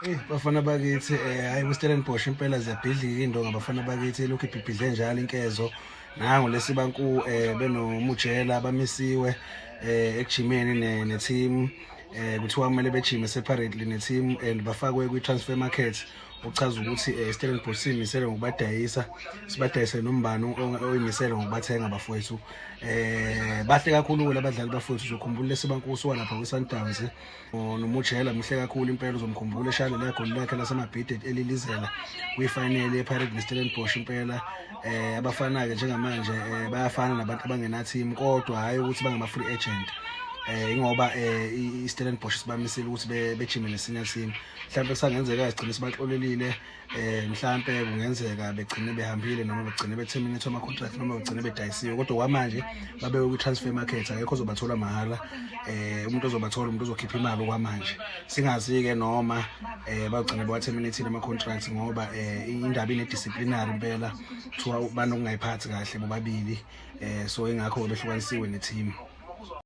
Bafana bakithi hayi kuStellenbosch impela ziyabhidlika indonga bafana bakithi lokhu ibhibhidle njalo inkezo nangu lesibanku benomujela bamisiwe ekujimeni neteam kuthiwa kumele bejime separately neteam and bafakwe kwi-transfer market uchaza ukuthi Stellenbosch simisele ngokubadayisa sibadayise nombani oyimisele ngokubathenga bafowethu bahle kakhulu labadlali bafowethu uzokhumbula lesibankusuka lapha kwi-Sundowns nomujela muhle kakhulu impela uzomkhumbula eshale la goli lakhe lasemabhide elilizela kwi-final ye-Pirate neStellenbosch impela abafana ke njengamanje bayafana nabantu abangena team kodwa hayi ukuthi bangama-free agent ingoba iStellenbosch sibamisile ukuthi bejime nesinye team mhlawumbe kusangenzeka sigcine sibaxolelile mhlawumbe kungenzeka begcine behambile noma begcine beterminate ama contract noma begcine bedayisiwe kodwa kwamanje babewe ku transfer market akekho ozobathola mahala umuntu ozobathola umuntu ozokhipha imali kwamanje singazi ke noma bagcine baterminate ama contracts ngoba indaba ine disciplinary impela kuthiwa banokungayiphathi kahle bobabili so ingakho behlukanisiwe ne team.